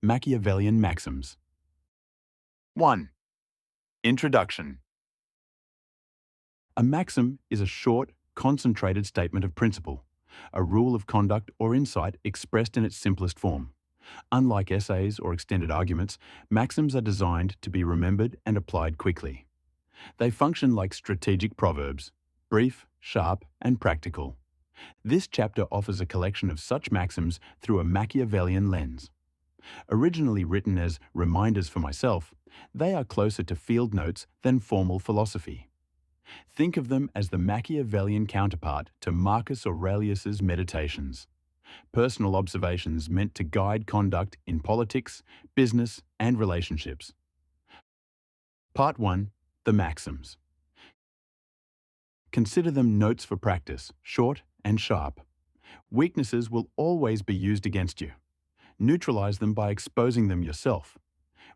Machiavellian Maxims. 1. Introduction. A maxim is a short, concentrated statement of principle, a rule of conduct or insight expressed in its simplest form. Unlike essays or extended arguments, maxims are designed to be remembered and applied quickly. They function like strategic proverbs, brief, sharp, and practical. This chapter offers a collection of such maxims through a Machiavellian lens. Originally written as reminders for myself, they are closer to field notes than formal philosophy. Think of them as the Machiavellian counterpart to Marcus Aurelius's Meditations, personal observations meant to guide conduct in politics, business, and relationships. Part 1. The Maxims. Consider them notes for practice, short and sharp. Weaknesses will always be used against you. Neutralize them by exposing them yourself.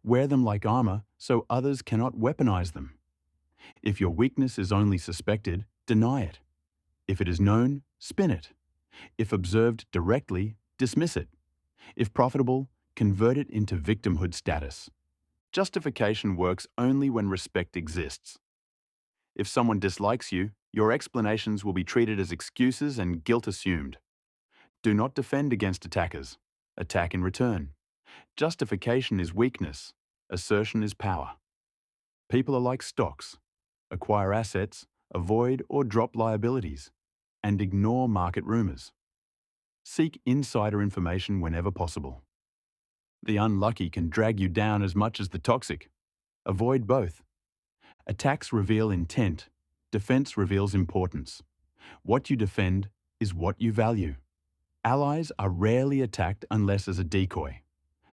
Wear them like armor so others cannot weaponize them. If your weakness is only suspected, deny it. If it is known, spin it. If observed directly, dismiss it. If profitable, convert it into victimhood status. Justification works only when respect exists. If someone dislikes you, your explanations will be treated as excuses and guilt assumed. Do not defend against attackers. Attack in return. Justification is weakness. Assertion is power. People are like stocks. Acquire assets, avoid or drop liabilities, and ignore market rumors. Seek insider information whenever possible. The unlucky can drag you down as much as the toxic. Avoid both. Attacks reveal intent. Defense reveals importance. What you defend is what you value. Allies are rarely attacked unless as a decoy.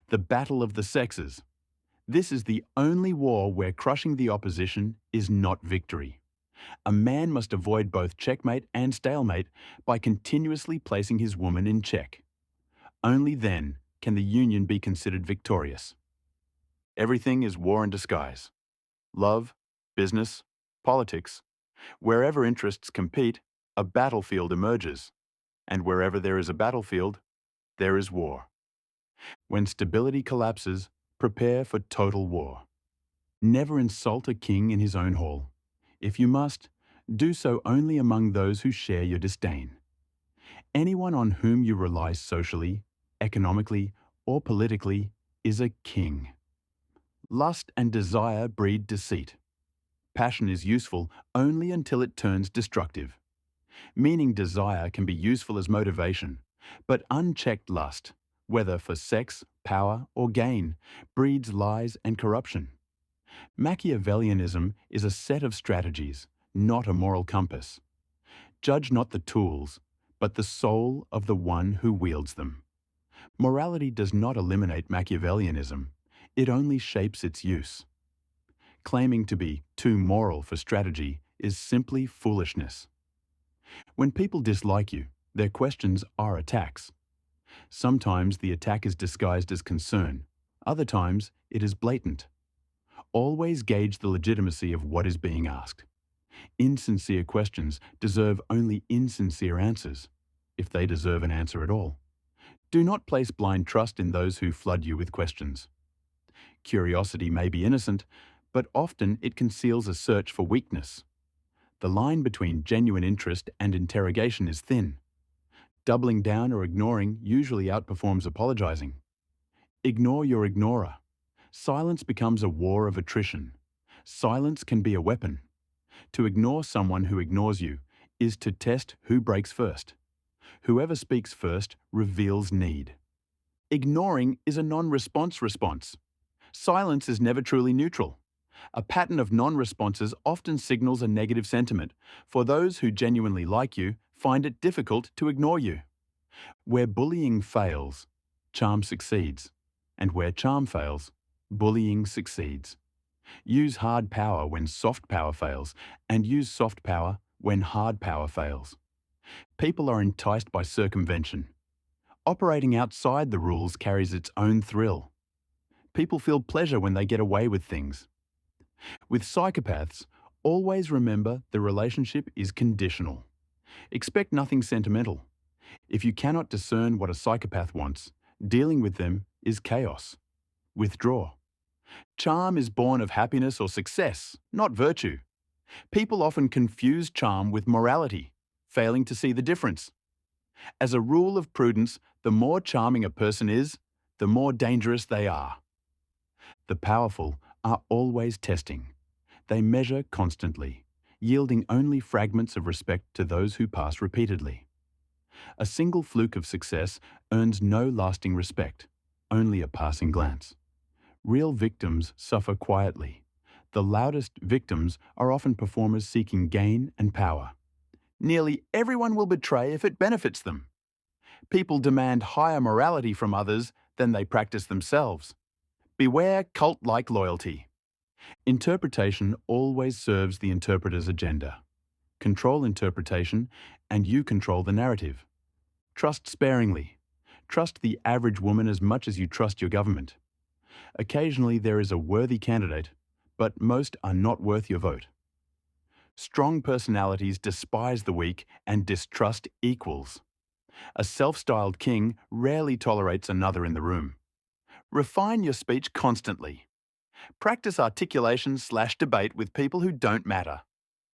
The battle of the sexes. This is the only war where crushing the opposition is not victory. A man must avoid both checkmate and stalemate by continuously placing his woman in check. Only then can the union be considered victorious. Everything is war in disguise. Love, business, politics. Wherever interests compete, a battlefield emerges. And wherever there is a battlefield, there is war. When stability collapses, prepare for total war. Never insult a king in his own hall. If you must, do so only among those who share your disdain. Anyone on whom you rely socially, economically, or politically is a king. Lust and desire breed deceit. Passion is useful only until it turns destructive. Meaning desire can be useful as motivation, but unchecked lust, whether for sex, power, or gain, breeds lies and corruption. Machiavellianism is a set of strategies, not a moral compass. Judge not the tools, but the soul of the one who wields them. Morality does not eliminate Machiavellianism, it only shapes its use. Claiming to be too moral for strategy is simply foolishness. When people dislike you, their questions are attacks. Sometimes the attack is disguised as concern, other times it is blatant. Always gauge the legitimacy of what is being asked. Insincere questions deserve only insincere answers, if they deserve an answer at all. Do not place blind trust in those who flood you with questions. Curiosity may be innocent, but often it conceals a search for weakness. The line between genuine interest and interrogation is thin. Doubling down or ignoring usually outperforms apologizing. Ignore your ignorer. Silence becomes a war of attrition. Silence can be a weapon. To ignore someone who ignores you is to test who breaks first. Whoever speaks first reveals need. Ignoring is a non-response response. Silence is never truly neutral. A pattern of non-responses often signals a negative sentiment, for those who genuinely like you find it difficult to ignore you. Where bullying fails, charm succeeds, and where charm fails, bullying succeeds. Use hard power when soft power fails, and use soft power when hard power fails. People are enticed by circumvention. Operating outside the rules carries its own thrill. People feel pleasure when they get away with things. With psychopaths, always remember the relationship is conditional. Expect nothing sentimental. If you cannot discern what a psychopath wants, dealing with them is chaos. withdraw. Charm is born of happiness or success, not virtue. People often confuse charm with morality, failing to see the difference. As a rule of prudence, the more charming a person is, the more dangerous they are. The powerful are always testing. They measure constantly, yielding only fragments of respect to those who pass repeatedly. A single fluke of success earns no lasting respect, only a passing glance. Real victims suffer quietly. The loudest victims are often performers seeking gain and power. Nearly everyone will betray if it benefits them. People demand higher morality from others than they practice themselves. Beware cult-like loyalty. Interpretation always serves the interpreter's agenda. Control interpretation, and you control the narrative. Trust sparingly. Trust the average woman as much as you trust your government. Occasionally there is a worthy candidate, but most are not worth your vote. Strong personalities despise the weak and distrust equals. A self-styled king rarely tolerates another in the room. Refine your speech constantly. Practice articulation/debate with people who don't matter.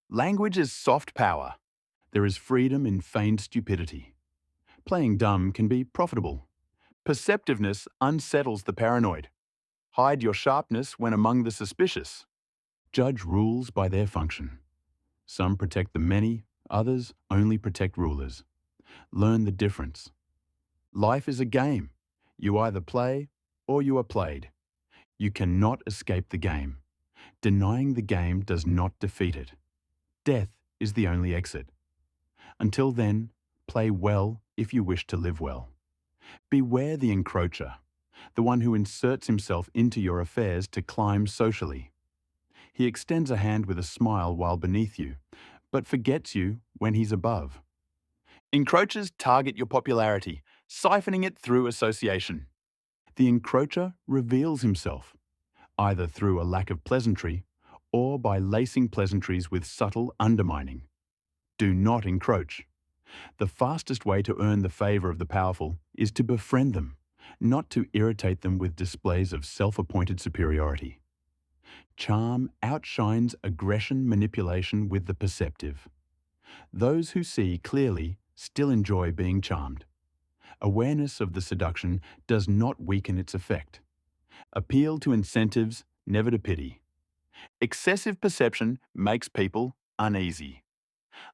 Language is soft power. There is freedom in feigned stupidity. Playing dumb can be profitable. Perceptiveness unsettles the paranoid. Hide your sharpness when among the suspicious. Judge rules by their function. Some protect the many, others only protect rulers. Learn the difference. Life is a game. You either play or you are played. You cannot escape the game. Denying the game does not defeat it. Death is the only exit. Until then, play well if you wish to live well. Beware the encroacher, the one who inserts himself into your affairs to climb socially. He extends a hand with a smile while beneath you, but forgets you when he's above. Encroachers target your popularity, siphoning it through association. The encroacher reveals himself, either through a lack of pleasantry or by lacing pleasantries with subtle undermining. Do not encroach. The fastest way to earn the favour of the powerful is to befriend them, not to irritate them with displays of self-appointed superiority. Charm outshines aggression manipulation with the perceptive. Those who see clearly still enjoy being charmed. Awareness of the seduction does not weaken its effect. Appeal to incentives, never to pity. Excessive perception makes people uneasy.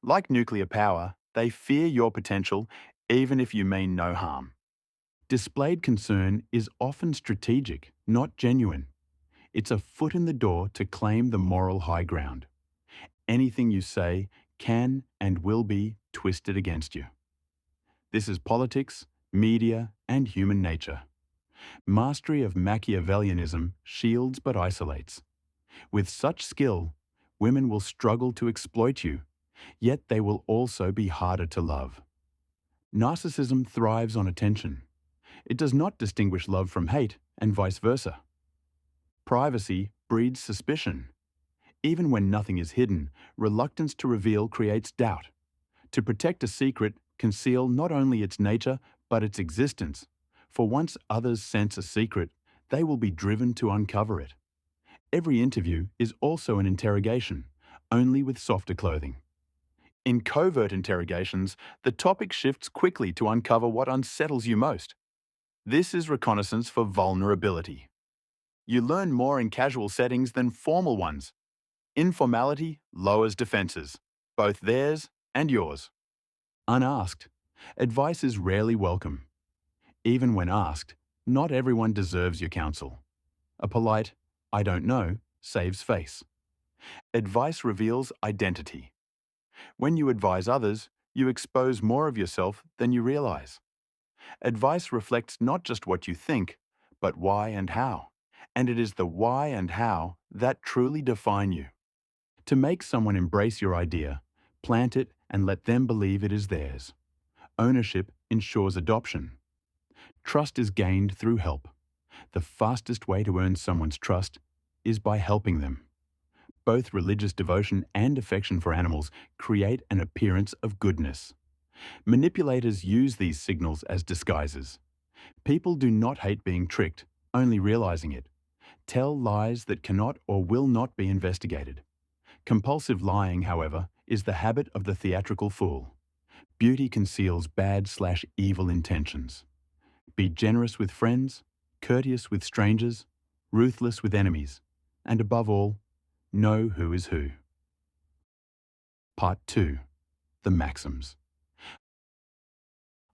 Like nuclear power, they fear your potential even if you mean no harm. Displayed concern is often strategic, not genuine. It's a foot in the door to claim the moral high ground. Anything you say can and will be twisted against you. This is politics, media, and human nature. Mastery of Machiavellianism shields but isolates. With such skill, women will struggle to exploit you, yet they will also be harder to love. Narcissism thrives on attention. It does not distinguish love from hate, and vice versa. Privacy breeds suspicion. Even when nothing is hidden, reluctance to reveal creates doubt. To protect a secret, conceal not only its nature, but its existence. For once others sense a secret, they will be driven to uncover it. Every interview is also an interrogation, only with softer clothing. In covert interrogations, the topic shifts quickly to uncover what unsettles you most. This is reconnaissance for vulnerability. You learn more in casual settings than formal ones. Informality lowers defenses, both theirs and yours. Unasked, advice is rarely welcome. Even when asked, not everyone deserves your counsel. A polite, "I don't know," saves face. Advice reveals identity. When you advise others, you expose more of yourself than you realize. Advice reflects not just what you think, but why and how. And it is the why and how that truly define you. To make someone embrace your idea, plant it and let them believe it is theirs. Ownership ensures adoption. Trust is gained through help. The fastest way to earn someone's trust is by helping them. Both religious devotion and affection for animals create an appearance of goodness. Manipulators use these signals as disguises. People do not hate being tricked, only realizing it. Tell lies that cannot or will not be investigated. Compulsive lying, however, is the habit of the theatrical fool. Beauty conceals bad/evil intentions. Be generous with friends, courteous with strangers, ruthless with enemies, and above all, know who is who. Part 2. The Maxims.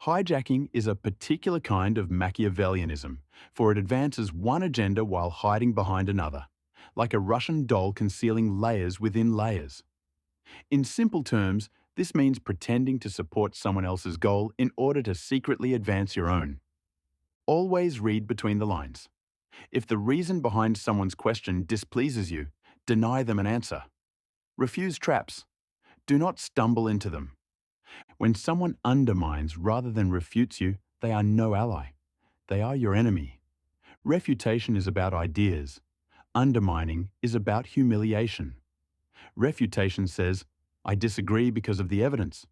Hijacking is a particular kind of Machiavellianism, for it advances one agenda while hiding behind another, like a Russian doll concealing layers within layers. In simple terms, this means pretending to support someone else's goal in order to secretly advance your own. Always read between the lines. If the reason behind someone's question displeases you, deny them an answer. Refuse traps. Do not stumble into them. When someone undermines rather than refutes you, they are no ally. They are your enemy. Refutation is about ideas. Undermining is about humiliation. Refutation says, I disagree because of the evidence.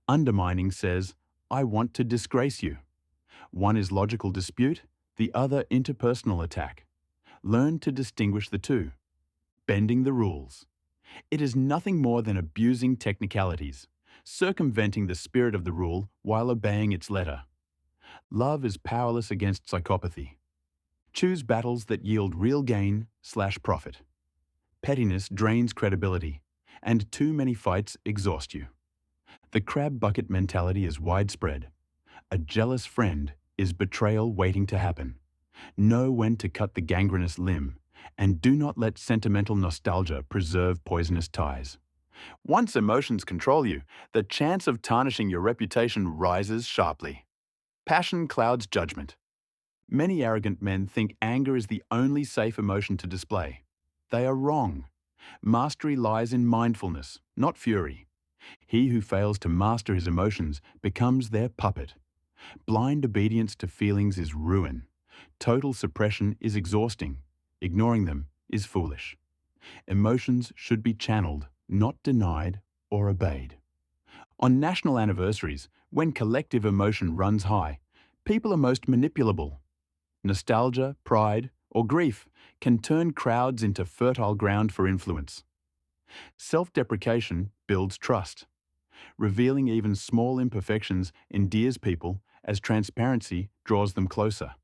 Undermining says, I want to disgrace you. One is logical dispute, the other interpersonal attack. Learn to distinguish the two. Bending the rules. It is nothing more than abusing technicalities, circumventing the spirit of the rule while obeying its letter. Love is powerless against psychopathy. Choose battles that yield real gain/profit. Pettiness drains credibility, and too many fights exhaust you. The crab bucket mentality is widespread. A jealous friend is betrayal waiting to happen. Know when to cut the gangrenous limb, and do not let sentimental nostalgia preserve poisonous ties. Once emotions control you, the chance of tarnishing your reputation rises sharply. Passion clouds judgment. Many arrogant men think anger is the only safe emotion to display. They are wrong. Mastery lies in mindfulness, not fury. He who fails to master his emotions becomes their puppet. Blind obedience to feelings is ruin. Total suppression is exhausting. Ignoring them is foolish. Emotions should be channeled, not denied or obeyed. On national anniversaries, when collective emotion runs high, people are most manipulable. Nostalgia, pride, or grief can turn crowds into fertile ground for influence. Self-deprecation builds trust. Revealing even small imperfections endears people as transparency draws them closer.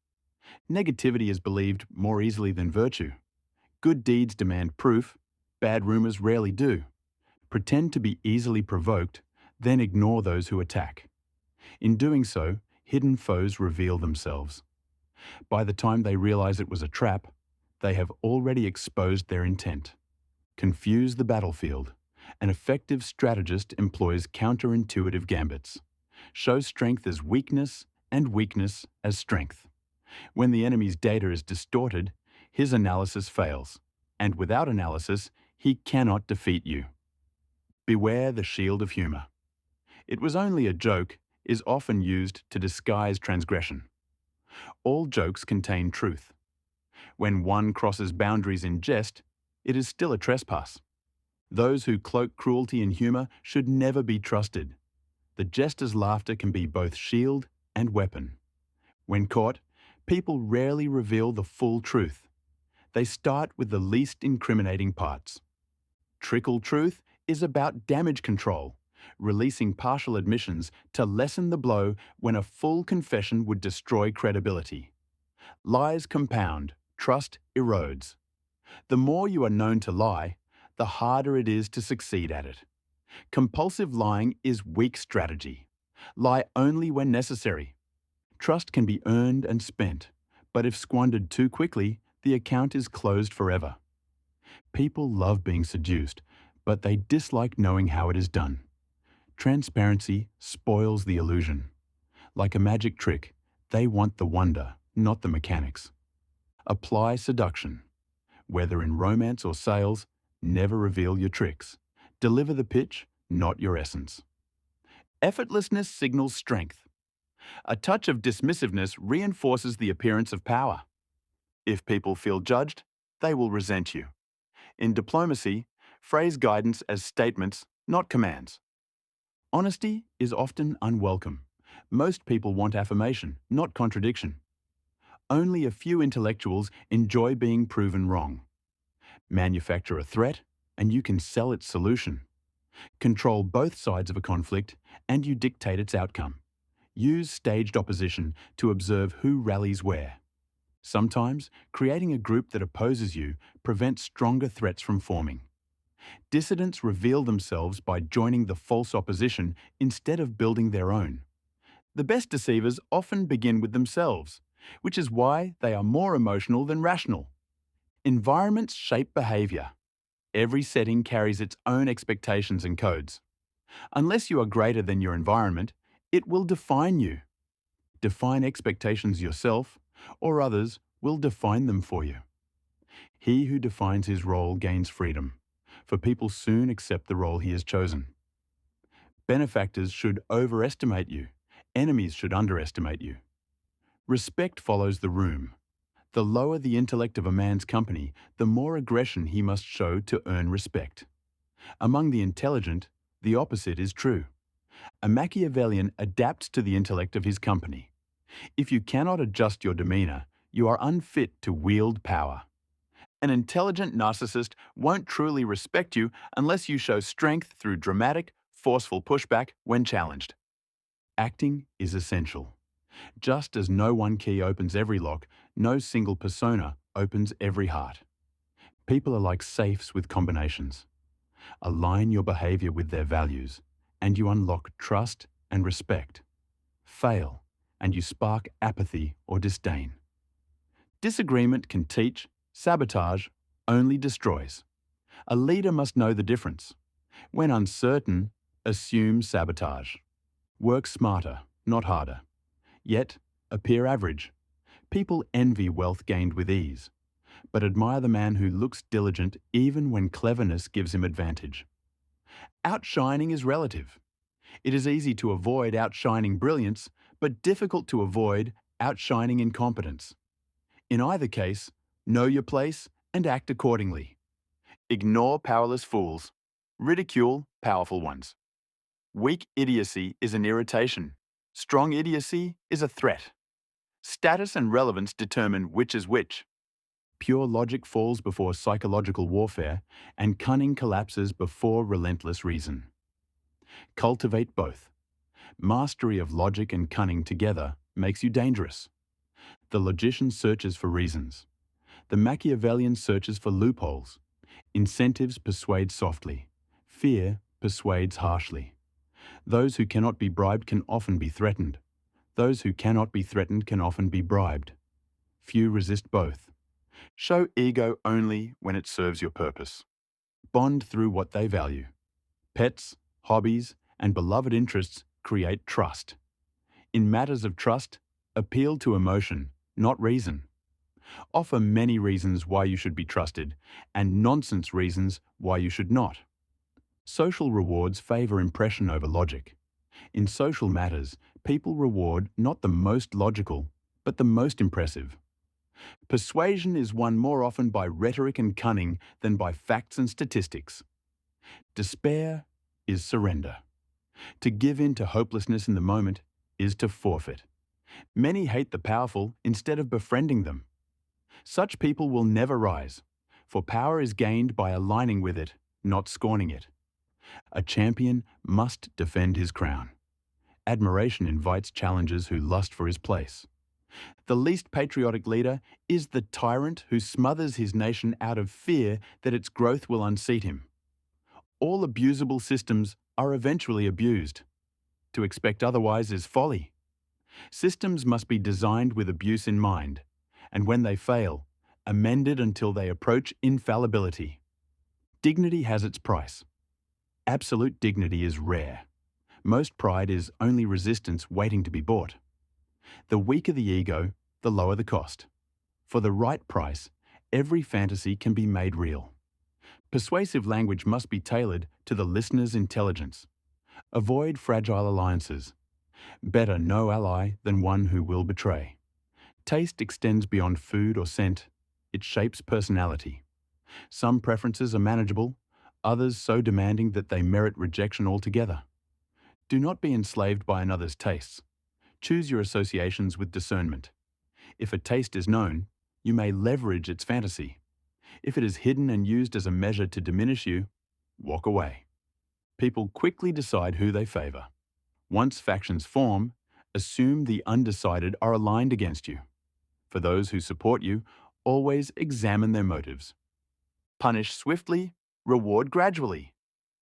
Negativity is believed more easily than virtue. Good deeds demand proof, bad rumors rarely do. Pretend to be easily provoked, then ignore those who attack. In doing so, hidden foes reveal themselves. By the time they realize it was a trap, they have already exposed their intent. Confuse the battlefield. An effective strategist employs counterintuitive gambits. Show strength as weakness and weakness as strength. When the enemy's data is distorted, his analysis fails, and without analysis, he cannot defeat you. Beware the shield of humor. It was only a joke is often used to disguise transgression. All jokes contain truth. When one crosses boundaries in jest, it is still a trespass. Those who cloak cruelty in humor should never be trusted. The jester's laughter can be both shield and weapon. When caught, people rarely reveal the full truth. They start with the least incriminating parts. Trickle truth is about damage control, releasing partial admissions to lessen the blow when a full confession would destroy credibility. Lies compound, trust erodes. The more you are known to lie, the harder it is to succeed at it. Compulsive lying is weak strategy. Lie only when necessary. Trust can be earned and spent, but if squandered too quickly, the account is closed forever. People love being seduced, but they dislike knowing how it is done. Transparency spoils the illusion. Like a magic trick, they want the wonder, not the mechanics. Apply seduction. Whether in romance or sales, never reveal your tricks. Deliver the pitch, not your essence. Effortlessness signals strength. A touch of dismissiveness reinforces the appearance of power. If people feel judged, they will resent you. In diplomacy, phrase guidance as statements, not commands. Honesty is often unwelcome. Most people want affirmation, not contradiction. Only a few intellectuals enjoy being proven wrong. Manufacture a threat, and you can sell its solution. Control both sides of a conflict, and you dictate its outcome. Use staged opposition to observe who rallies where. Sometimes, creating a group that opposes you prevents stronger threats from forming. Dissidents reveal themselves by joining the false opposition instead of building their own. The best deceivers often begin with themselves, which is why they are more emotional than rational. Environments shape behavior. Every setting carries its own expectations and codes. Unless you are greater than your environment, it will define you. Define expectations yourself, or others will define them for you. He who defines his role gains freedom, for people soon accept the role he has chosen. Benefactors should overestimate you. Enemies should underestimate you. Respect follows the room. The lower the intellect of a man's company, the more aggression he must show to earn respect. Among the intelligent, the opposite is true. A Machiavellian adapts to the intellect of his company. If you cannot adjust your demeanor, you are unfit to wield power. An intelligent narcissist won't truly respect you unless you show strength through dramatic, forceful pushback when challenged. Acting is essential. Just as no one key opens every lock, no single persona opens every heart. People are like safes with combinations. Align your behavior with their values, and you unlock trust and respect. Fail, and you spark apathy or disdain. Disagreement can teach, sabotage only destroys. A leader must know the difference. When uncertain, assume sabotage. Work smarter, not harder. Yet, appear average. People envy wealth gained with ease, but admire the man who looks diligent even when cleverness gives him advantage. Outshining is relative. It is easy to avoid outshining brilliance, but difficult to avoid outshining incompetence. In either case, know your place and act accordingly. Ignore powerless fools. Ridicule powerful ones. Weak idiocy is an irritation. Strong idiocy is a threat. Status and relevance determine which is which. Pure logic falls before psychological warfare, and cunning collapses before relentless reason. Cultivate both. Mastery of logic and cunning together makes you dangerous. The logician searches for reasons. The Machiavellian searches for loopholes. Incentives persuade softly. Fear persuades harshly. Those who cannot be bribed can often be threatened. Those who cannot be threatened can often be bribed. Few resist both. Show ego only when it serves your purpose. Bond through what they value. Pets, hobbies, and beloved interests create trust. In matters of trust, appeal to emotion, not reason. Offer many reasons why you should be trusted, and nonsense reasons why you should not. Social rewards favor impression over logic. In social matters, people reward not the most logical, but the most impressive. Persuasion is won more often by rhetoric and cunning than by facts and statistics. Despair is surrender. To give in to hopelessness in the moment is to forfeit. Many hate the powerful instead of befriending them. Such people will never rise, for power is gained by aligning with it, not scorning it. A champion must defend his crown. Admiration invites challengers who lust for his place. The least patriotic leader is the tyrant who smothers his nation out of fear that its growth will unseat him. All abusable systems are eventually abused. To expect otherwise is folly. Systems must be designed with abuse in mind, and when they fail, amended until they approach infallibility. Dignity has its price. Absolute dignity is rare. Most pride is only resistance waiting to be bought. The weaker the ego, the lower the cost. For the right price, every fantasy can be made real. Persuasive language must be tailored to the listener's intelligence. Avoid fragile alliances. Better no ally than one who will betray. Taste extends beyond food or scent. It shapes personality. Some preferences are manageable, others so demanding that they merit rejection altogether. Do not be enslaved by another's tastes. Choose your associations with discernment. If a taste is known, you may leverage its fantasy. If it is hidden and used as a measure to diminish you, walk away. People quickly decide who they favor. Once factions form, assume the undecided are aligned against you. For those who support you, always examine their motives. Punish swiftly, reward gradually.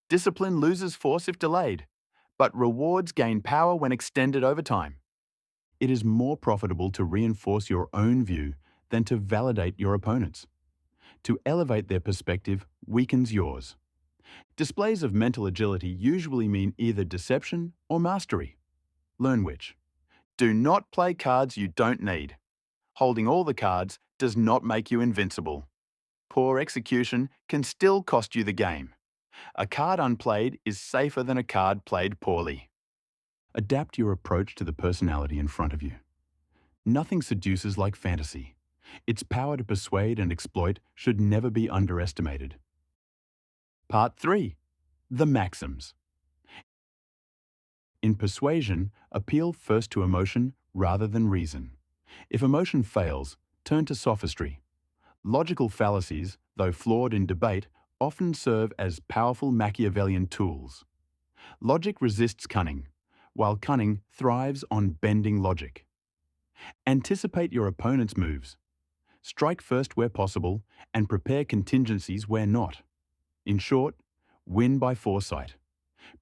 Discipline loses force if delayed, but rewards gain power when extended over time. It is more profitable to reinforce your own view than to validate your opponent's. To elevate their perspective weakens yours. Displays of mental agility usually mean either deception or mastery. Learn which. Do not play cards you don't need. Holding all the cards does not make you invincible. Poor execution can still cost you the game. A card unplayed is safer than a card played poorly. Adapt your approach to the personality in front of you. Nothing seduces like fantasy. Its power to persuade and exploit should never be underestimated. Part 3. The Maxims. In persuasion, appeal first to emotion rather than reason. If emotion fails, turn to sophistry. Logical fallacies, though flawed in debate, often serve as powerful Machiavellian tools. Logic resists cunning, while cunning thrives on bending logic. Anticipate your opponent's moves. Strike first where possible and prepare contingencies where not. In short, win by foresight.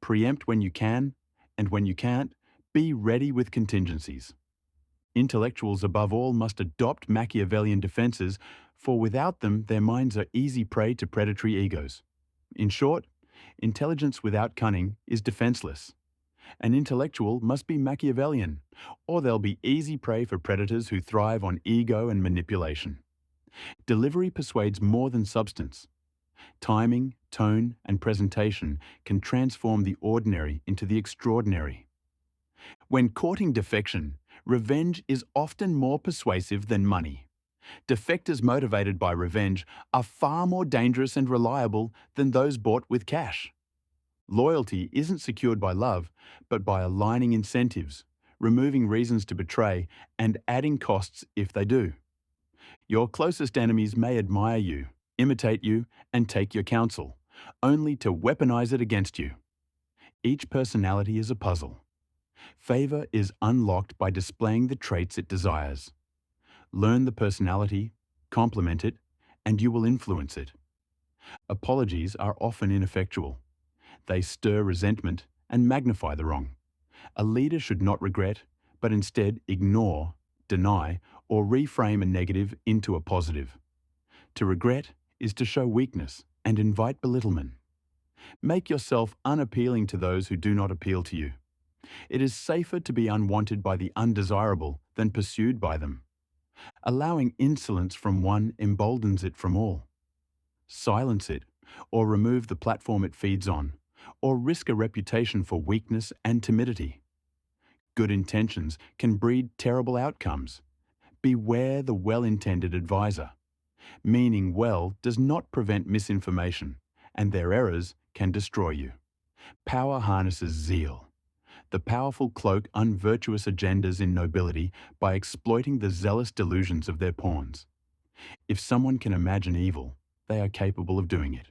Preempt when you can, and when you can't, be ready with contingencies. Intellectuals above all must adopt Machiavellian defenses, for without them their minds are easy prey to predatory egos. In short, intelligence without cunning is defenseless. An intellectual must be Machiavellian, or they'll be easy prey for predators who thrive on ego and manipulation. Delivery persuades more than substance. Timing, tone, and presentation can transform the ordinary into the extraordinary. When courting defection, revenge is often more persuasive than money. Defectors motivated by revenge are far more dangerous and reliable than those bought with cash. Loyalty isn't secured by love, but by aligning incentives, removing reasons to betray, and adding costs if they do. Your closest enemies may admire you, imitate you, and take your counsel, only to weaponize it against you. Each personality is a puzzle. Favor is unlocked by displaying the traits it desires. Learn the personality, complement it, and you will influence it. Apologies are often ineffectual. They stir resentment and magnify the wrong. A leader should not regret, but instead ignore, deny, or reframe a negative into a positive. To regret is to show weakness and invite belittlement. Make yourself unappealing to those who do not appeal to you. It is safer to be unwanted by the undesirable than pursued by them. Allowing insolence from one emboldens it from all. Silence it, or remove the platform it feeds on, or risk a reputation for weakness and timidity. Good intentions can breed terrible outcomes. Beware the well-intended advisor. Meaning well does not prevent misinformation, and their errors can destroy you. Power harnesses zeal. The powerful cloak unvirtuous agendas in nobility by exploiting the zealous delusions of their pawns. If someone can imagine evil, they are capable of doing it.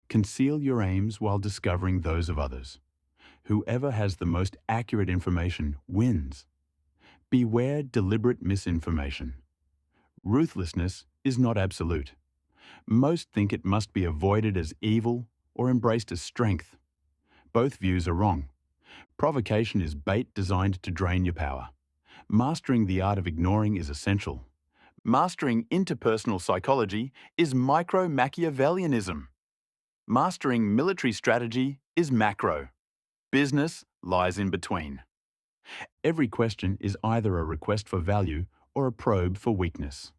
Conceal your aims while discovering those of others. Whoever has the most accurate information wins. Beware deliberate misinformation. Ruthlessness is not absolute. Most think it must be avoided as evil or embraced as strength. Both views are wrong. Provocation is bait designed to drain your power. Mastering the art of ignoring is essential. Mastering interpersonal psychology is micro-Machiavellianism. Mastering military strategy is macro. Business lies in between. Every question is either a request for value or a probe for weakness.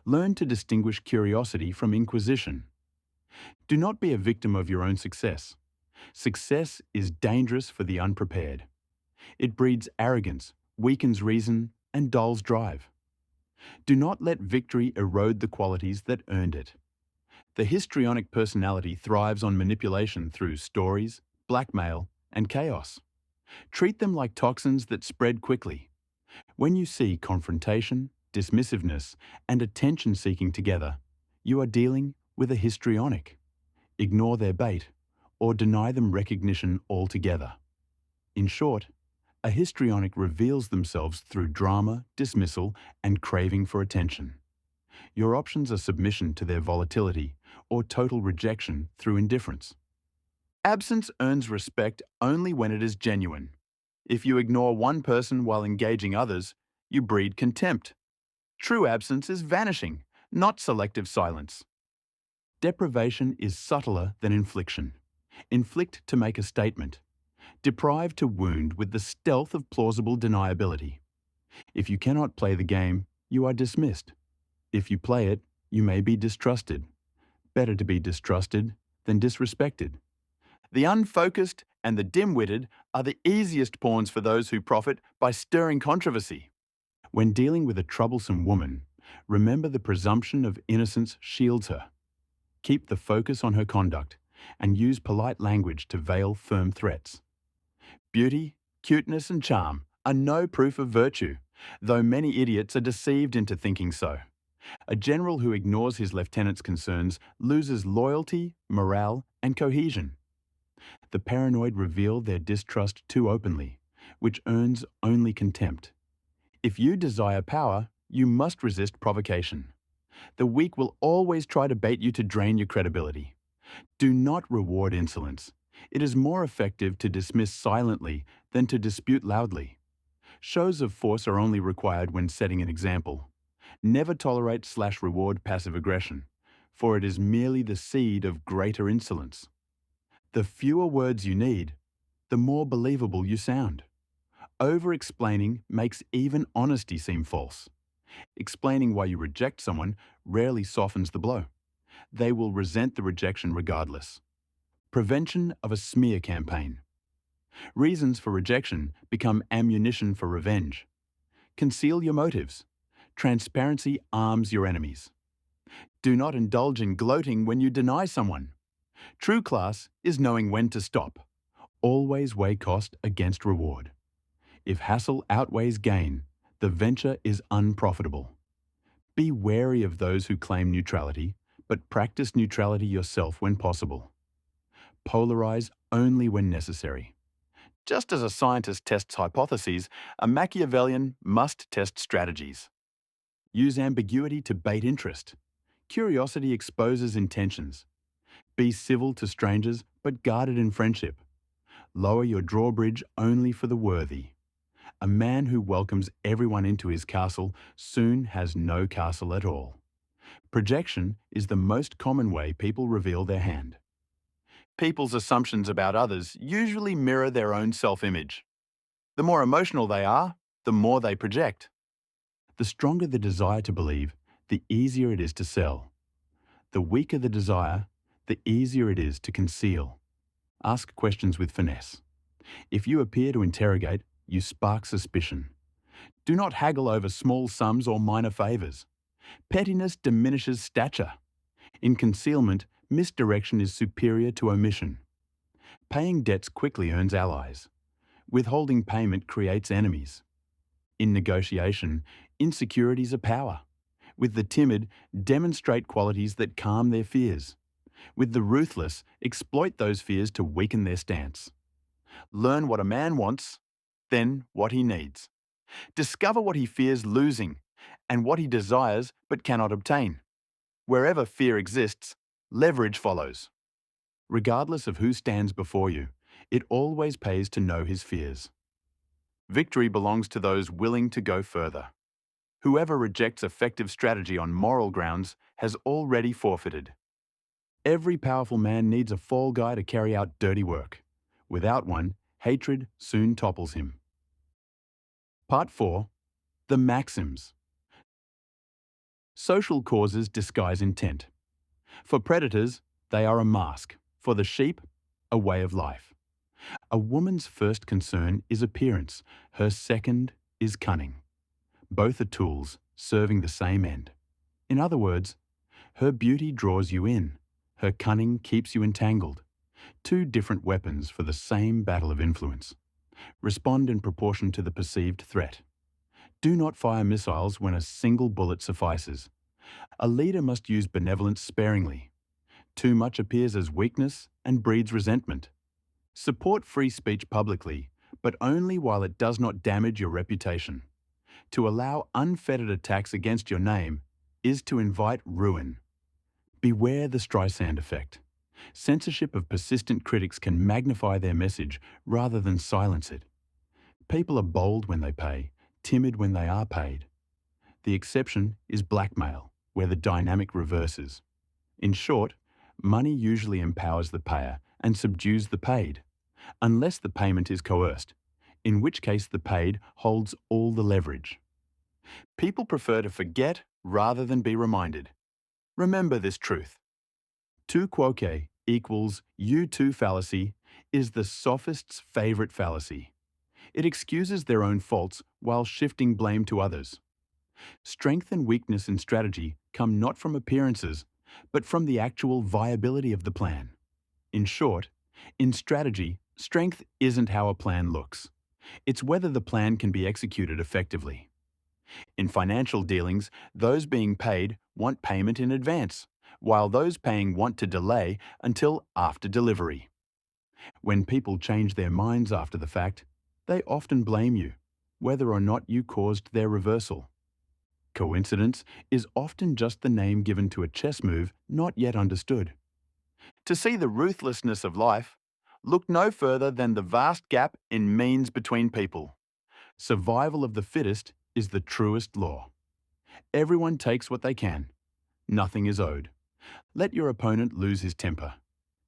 Learn to distinguish curiosity from inquisition. Do not be a victim of your own success. Success is dangerous for the unprepared. It breeds arrogance, weakens reason, and dulls drive. Do not let victory erode the qualities that earned it. The histrionic personality thrives on manipulation through stories, blackmail, and chaos. Treat them like toxins that spread quickly. When you see confrontation, dismissiveness, and attention-seeking together, you are dealing with a histrionic. Ignore their bait, or deny them recognition altogether. In short, a histrionic reveals themselves through drama, dismissal, and craving for attention. Your options are submission to their volatility or total rejection through indifference. Absence earns respect only when it is genuine. If you ignore one person while engaging others, you breed contempt. True absence is vanishing, not selective silence. Deprivation is subtler than infliction. Inflict to make a statement. Deprive to wound with the stealth of plausible deniability. If you cannot play the game, you are dismissed. If you play it, you may be distrusted. Better to be distrusted than disrespected. The unfocused and the dim-witted are the easiest pawns for those who profit by stirring controversy. When dealing with a troublesome woman, remember the presumption of innocence shields her. Keep the focus on her conduct and use polite language to veil firm threats. Beauty, cuteness, and charm are no proof of virtue, though many idiots are deceived into thinking so. A general who ignores his lieutenant's concerns loses loyalty, morale, and cohesion. The paranoid reveal their distrust too openly, which earns only contempt. If you desire power, you must resist provocation. The weak will always try to bait you to drain your credibility. Do not reward insolence. It is more effective to dismiss silently than to dispute loudly. Shows of force are only required when setting an example. Never tolerate/reward passive aggression, for it is merely the seed of greater insolence. The fewer words you need, the more believable you sound. Over-explaining makes even honesty seem false. Explaining why you reject someone rarely softens the blow. They will resent the rejection regardless. Prevention of a smear campaign. Reasons for rejection become ammunition for revenge. Conceal your motives. Transparency arms your enemies. Do not indulge in gloating when you deny someone. True class is knowing when to stop. Always weigh cost against reward. If hassle outweighs gain, the venture is unprofitable. Be wary of those who claim neutrality, but practice neutrality yourself when possible. Polarize only when necessary. Just as a scientist tests hypotheses, a Machiavellian must test strategies. Use ambiguity to bait interest. Curiosity exposes intentions. Be civil to strangers, but guarded in friendship. Lower your drawbridge only for the worthy. A man who welcomes everyone into his castle soon has no castle at all. Projection is the most common way people reveal their hand. People's assumptions about others usually mirror their own self-image. The more emotional they are, the more they project. The stronger the desire to believe, the easier it is to sell. The weaker the desire, the easier it is to conceal. Ask questions with finesse. If you appear to interrogate, you spark suspicion. Do not haggle over small sums or minor favours. Pettiness diminishes stature. In concealment, misdirection is superior to omission. Paying debts quickly earns allies. Withholding payment creates enemies. In negotiation, insecurities are power. With the timid, demonstrate qualities that calm their fears. With the ruthless, exploit those fears to weaken their stance. Learn what a man wants, then what he needs. Discover what he fears losing and what he desires but cannot obtain. Wherever fear exists, leverage follows. Regardless of who stands before you, it always pays to know his fears. Victory belongs to those willing to go further. Whoever rejects effective strategy on moral grounds has already forfeited. Every powerful man needs a fall guy to carry out dirty work. Without one, hatred soon topples him. Part 4. The Maxims. Social causes disguise intent. For predators, they are a mask. For the sheep, a way of life. A woman's first concern is appearance. Her second is cunning. Both are tools serving the same end. In other words, her beauty draws you in. Her cunning keeps you entangled. Two different weapons for the same battle of influence. Respond in proportion to the perceived threat. Do not fire missiles when a single bullet suffices. A leader must use benevolence sparingly. Too much appears as weakness and breeds resentment. Support free speech publicly, but only while it does not damage your reputation. To allow unfettered attacks against your name is to invite ruin. Beware the Streisand effect. Censorship of persistent critics can magnify their message rather than silence it. People are bold when they pay, timid when they are paid. The exception is blackmail, where the dynamic reverses. In short, money usually empowers the payer and subdues the paid, unless the payment is coerced, in which case the paid holds all the leverage. People prefer to forget rather than be reminded. Remember this truth. Tu quoque equals you too fallacy is the sophist's favorite fallacy. It excuses their own faults while shifting blame to others. Strength and weakness in strategy come not from appearances, but from the actual viability of the plan. In short, in strategy, strength isn't how a plan looks. It's whether the plan can be executed effectively. In financial dealings, those being paid want payment in advance, while those paying want to delay until after delivery. When people change their minds after the fact, they often blame you, whether or not you caused their reversal. Coincidence is often just the name given to a chess move not yet understood. To see the ruthlessness of life, look no further than the vast gap in means between people. Survival of the fittest is the truest law. Everyone takes what they can. Nothing is owed. Let your opponent lose his temper.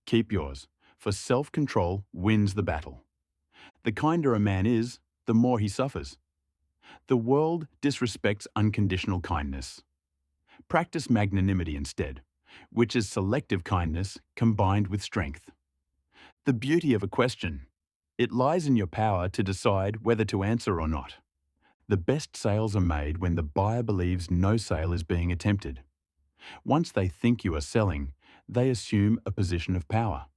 Keep yours, for self-control wins the battle. The kinder a man is, the more he suffers. The world disrespects unconditional kindness. Practice magnanimity instead, which is selective kindness combined with strength. The beauty of a question. It lies in your power to decide whether to answer or not. The best sales are made when the buyer believes no sale is being attempted. Once they think you are selling, they assume a position of power.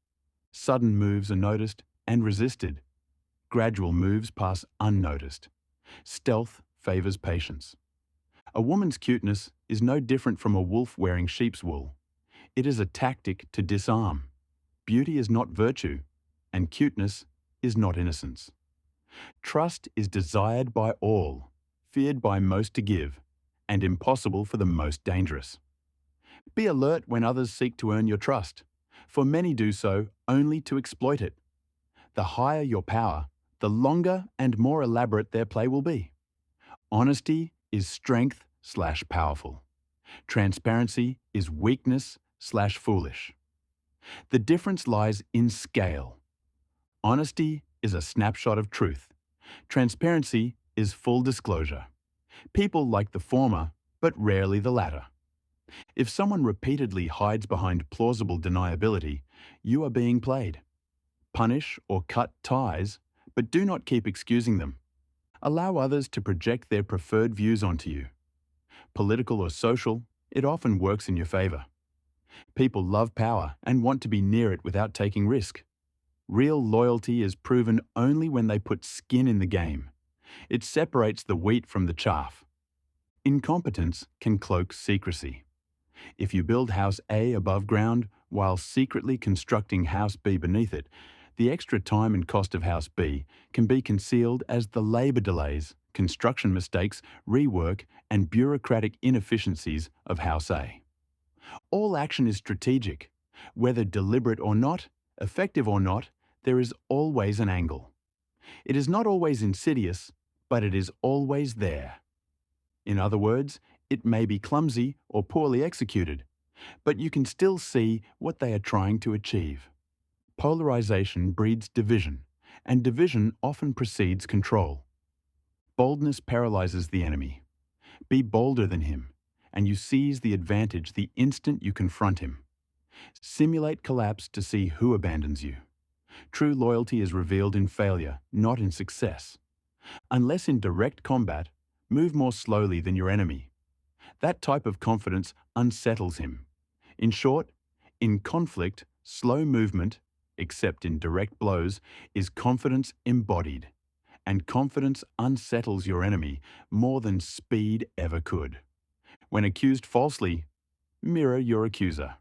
Sudden moves are noticed and resisted. Gradual moves pass unnoticed. Stealth favors patience. A woman's cuteness is no different from a wolf wearing sheep's wool. It is a tactic to disarm. Beauty is not virtue, and cuteness is not innocence. Trust is desired by all, feared by most to give, and impossible for the most dangerous. Be alert when others seek to earn your trust, for many do so only to exploit it. The higher your power, the longer and more elaborate their play will be. Honesty is strength/powerful. Transparency is weakness/foolish. The difference lies in scale. Honesty is a snapshot of truth. Transparency is full disclosure. People like the former, but rarely the latter. If someone repeatedly hides behind plausible deniability, you are being played. Punish or cut ties, but do not keep excusing them. Allow others to project their preferred views onto you. Political or social, it often works in your favor. People love power and want to be near it without taking risk. Real loyalty is proven only when they put skin in the game. It separates the wheat from the chaff. Incompetence can cloak secrecy. If you build house A above ground while secretly constructing house B beneath it, the extra time and cost of house B can be concealed as the labour delays, construction mistakes, rework, and bureaucratic inefficiencies of house A. All action is strategic. Whether deliberate or not, effective or not, there is always an angle. It is not always insidious, but it is always there. In other words, it may be clumsy or poorly executed, but you can still see what they are trying to achieve. Polarization breeds division, and division often precedes control. Boldness paralyzes the enemy. Be bolder than him, and you seize the advantage the instant you confront him. Simulate collapse to see who abandons you. True loyalty is revealed in failure, not in success. Unless in direct combat, move more slowly than your enemy. That type of confidence unsettles him. In short, in conflict, slow movement, except in direct blows, is confidence embodied. and confidence unsettles your enemy more than speed ever could. When accused falsely, mirror your accuser.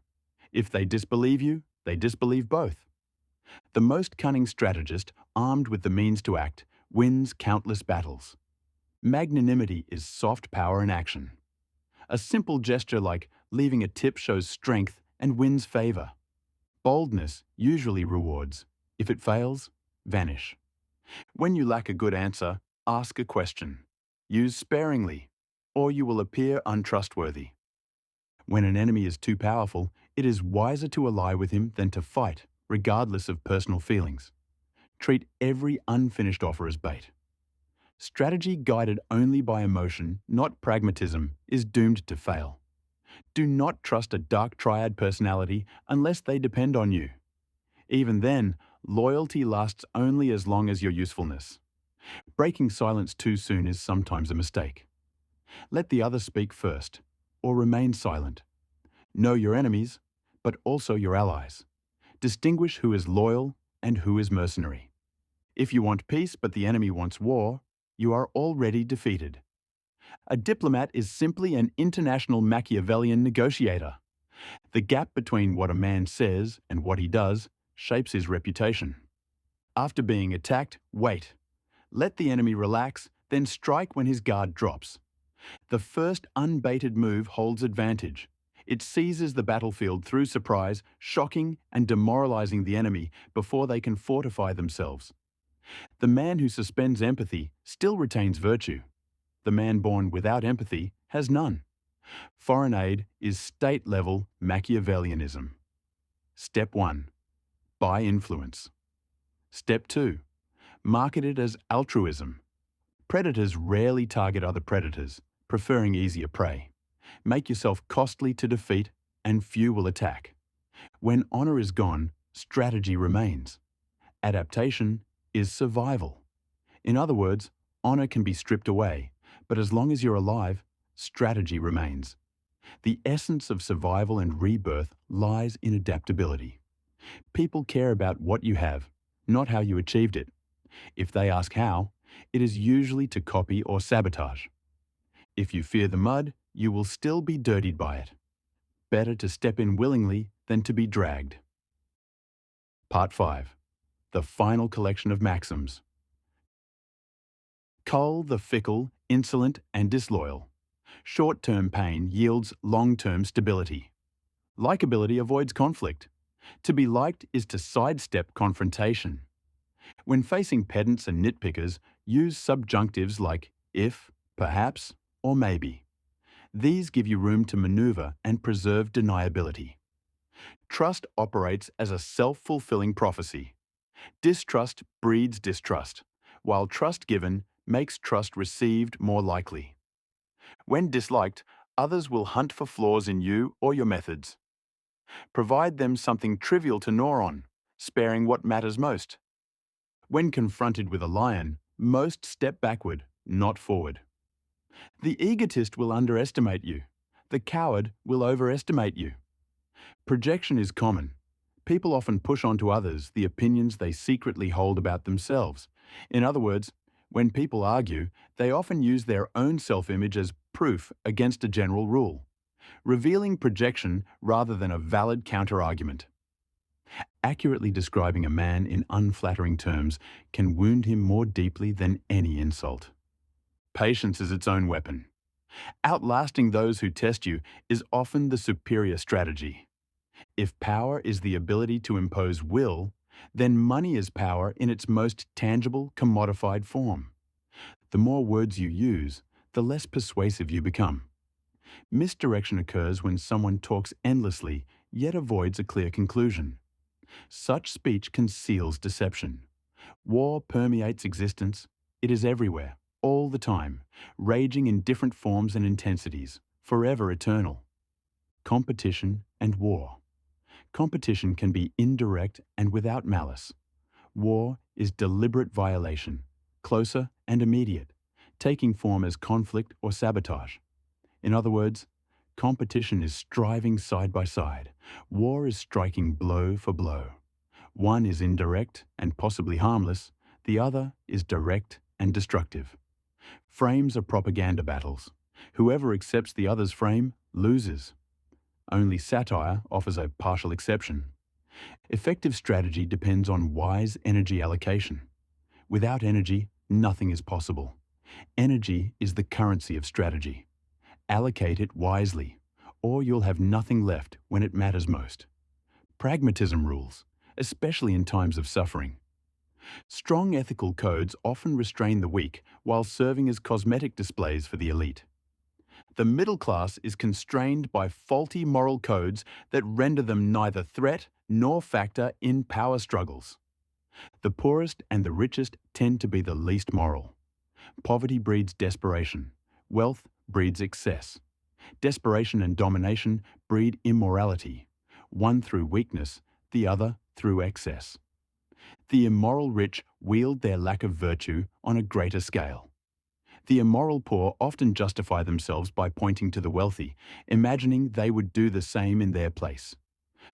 If they disbelieve you, they disbelieve both. The most cunning strategist, armed with the means to act, wins countless battles. Magnanimity is soft power in action. A simple gesture like leaving a tip shows strength and wins favor. Boldness usually rewards. If it fails, vanish. When you lack a good answer, ask a question. Use sparingly, or you will appear untrustworthy. When an enemy is too powerful, it is wiser to ally with him than to fight, regardless of personal feelings. Treat every unfinished offer as bait. Strategy guided only by emotion, not pragmatism, is doomed to fail. Do not trust a dark triad personality unless they depend on you. Even then, loyalty lasts only as long as your usefulness. Breaking silence too soon is sometimes a mistake. Let the other speak first, or remain silent. Know your enemies, but also your allies. Distinguish who is loyal and who is mercenary. If you want peace but the enemy wants war, you are already defeated. A diplomat is simply an international Machiavellian negotiator. The gap between what a man says and what he does shapes his reputation. After being attacked, wait. Let the enemy relax, then strike when his guard drops. The first unbaited move holds advantage. It seizes the battlefield through surprise, shocking and demoralizing the enemy before they can fortify themselves. The man who suspends empathy still retains virtue. The man born without empathy has none. Foreign aid is state-level Machiavellianism. Step 1. Buy influence. Step 2. Market it as altruism. Predators rarely target other predators, preferring easier prey. Make yourself costly to defeat, and few will attack. When honor is gone, strategy remains. Adaptation is survival. In other words, honor can be stripped away, but as long as you're alive, strategy remains. The essence of survival and rebirth lies in adaptability. People care about what you have, not how you achieved it. If they ask how, it is usually to copy or sabotage. If you fear the mud, you will still be dirtied by it. Better to step in willingly than to be dragged. Part 5. The final collection of maxims. Cull the fickle, insolent, and disloyal. Short-term pain yields long-term stability. Likability avoids conflict. To be liked is to sidestep confrontation. When facing pedants and nitpickers, use subjunctives like if, perhaps, or maybe. These give you room to maneuver and preserve deniability. Trust operates as a self-fulfilling prophecy. Distrust breeds distrust, while trust given makes trust received more likely. When disliked, others will hunt for flaws in you or your methods. Provide them something trivial to gnaw on, sparing what matters most. When confronted with a lion, most step backward, not forward. The egotist will underestimate you. The coward will overestimate you. Projection is common. People often push onto others the opinions they secretly hold about themselves. In other words, when people argue, they often use their own self-image as proof against a general rule, revealing projection rather than a valid counter-argument. Accurately describing a man in unflattering terms can wound him more deeply than any insult. Patience is its own weapon. Outlasting those who test you is often the superior strategy. If power is the ability to impose will, then money is power in its most tangible, commodified form. The more words you use, the less persuasive you become. Misdirection occurs when someone talks endlessly yet avoids a clear conclusion. Such speech conceals deception. War permeates existence. It is everywhere, all the time, raging in different forms and intensities, forever eternal. Competition and war. Competition can be indirect and without malice. War is deliberate violation, closer and immediate, taking form as conflict or sabotage. In other words, competition is striving side by side. War is striking blow for blow. One is indirect and possibly harmless. The other is direct and destructive. Frames are propaganda battles. Whoever accepts the other's frame loses. Only satire offers a partial exception. Effective strategy depends on wise energy allocation. Without energy, nothing is possible. Energy is the currency of strategy. Allocate it wisely, or you'll have nothing left when it matters most. Pragmatism rules, especially in times of suffering. Strong ethical codes often restrain the weak while serving as cosmetic displays for the elite. The middle class is constrained by faulty moral codes that render them neither threat nor factor in power struggles. The poorest and the richest tend to be the least moral. Poverty breeds desperation. Wealth breeds excess. Desperation and domination breed immorality, one through weakness, the other through excess. The immoral rich wield their lack of virtue on a greater scale. The immoral poor often justify themselves by pointing to the wealthy, imagining they would do the same in their place.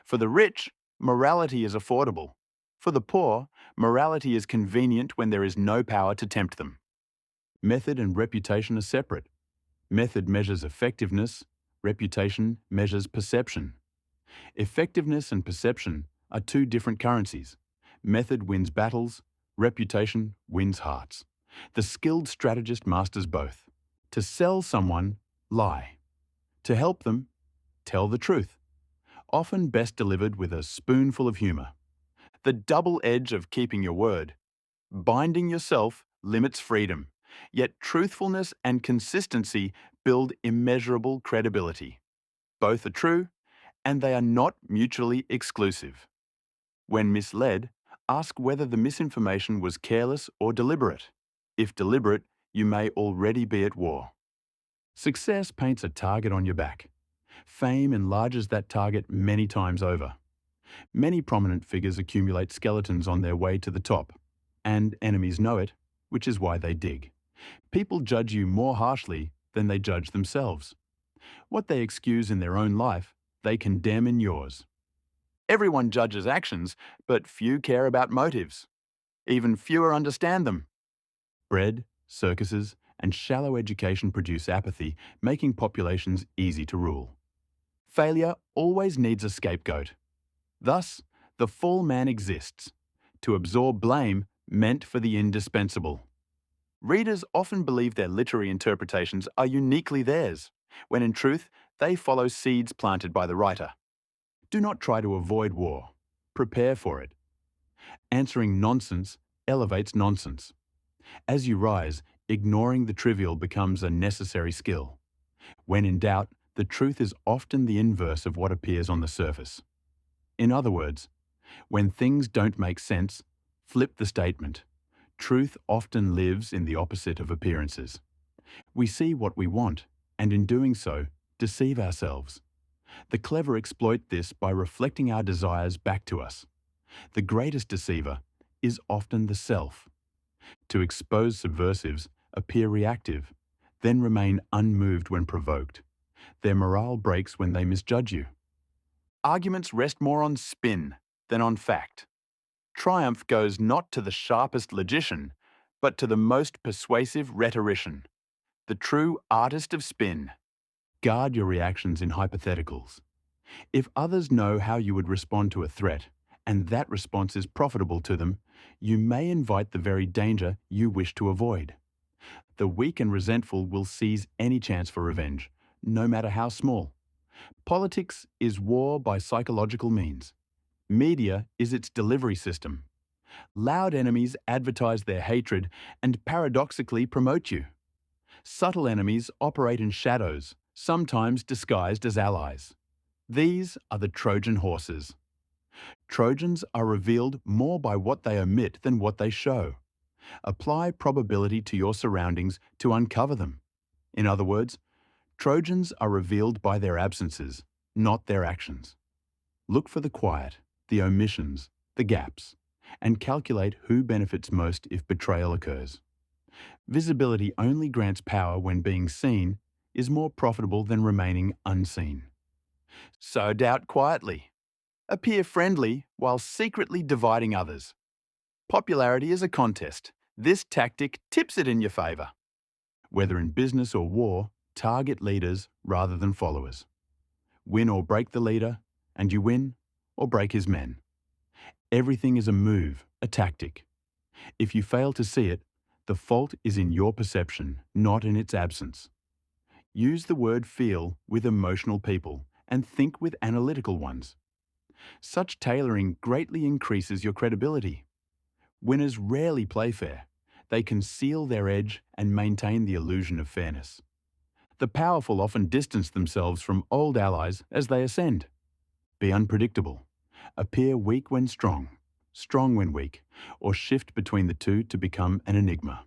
For the rich, morality is affordable. For the poor, morality is convenient when there is no power to tempt them. Method and reputation are separate. Method measures effectiveness, reputation measures perception. Effectiveness and perception are two different currencies. Method wins battles, reputation wins hearts. The skilled strategist masters both. To sell someone, lie. To help them, tell the truth. Often best delivered with a spoonful of humour. The double edge of keeping your word. Binding yourself limits freedom, yet truthfulness and consistency build immeasurable credibility. Both are true, and they are not mutually exclusive. When misled, ask whether the misinformation was careless or deliberate. If deliberate, you may already be at war. Success paints a target on your back. Fame enlarges that target many times over. Many prominent figures accumulate skeletons on their way to the top, and enemies know it, which is why they dig. People judge you more harshly than they judge themselves. What they excuse in their own life, they condemn in yours. Everyone judges actions, but few care about motives. Even fewer understand them. Bread, circuses, and shallow education produce apathy, making populations easy to rule. Failure always needs a scapegoat. Thus, the fall man exists, to absorb blame meant for the indispensable. Readers often believe their literary interpretations are uniquely theirs, when in truth, they follow seeds planted by the writer. Do not try to avoid war. Prepare for it. Answering nonsense elevates nonsense. As you rise, ignoring the trivial becomes a necessary skill. When in doubt, the truth is often the inverse of what appears on the surface. In other words, when things don't make sense, flip the statement. Truth often lives in the opposite of appearances. We see what we want, and in doing so, deceive ourselves. The clever exploit this by reflecting our desires back to us. The greatest deceiver is often the self. To expose subversives, appear reactive, then remain unmoved when provoked. Their morale breaks when they misjudge you. Arguments rest more on spin than on fact. Triumph goes not to the sharpest logician, but to the most persuasive rhetorician, the true artist of spin. Guard your reactions in hypotheticals. If others know how you would respond to a threat, and that response is profitable to them, you may invite the very danger you wish to avoid. The weak and resentful will seize any chance for revenge, no matter how small. Politics is war by psychological means. Media is its delivery system. Loud enemies advertise their hatred and paradoxically promote you. Subtle enemies operate in shadows, sometimes disguised as allies. These are the Trojan horses. Trojans are revealed more by what they omit than what they show. Apply probability to your surroundings to uncover them. In other words, Trojans are revealed by their absences, not their actions. Look for the quiet, the omissions, the gaps, and calculate who benefits most if betrayal occurs. Visibility only grants power when being seen is more profitable than remaining unseen. Sow doubt quietly. Appear friendly while secretly dividing others. Popularity is a contest. This tactic tips it in your favor. Whether in business or war, target leaders rather than followers. Win or break the leader, and you win or break his men. Everything is a move, a tactic. If you fail to see it, the fault is in your perception, not in its absence. Use the word feel with emotional people and think with analytical ones. Such tailoring greatly increases your credibility. Winners rarely play fair. They conceal their edge and maintain the illusion of fairness. The powerful often distance themselves from old allies as they ascend. Be unpredictable. Appear weak when strong, strong when weak, or shift between the two to become an enigma.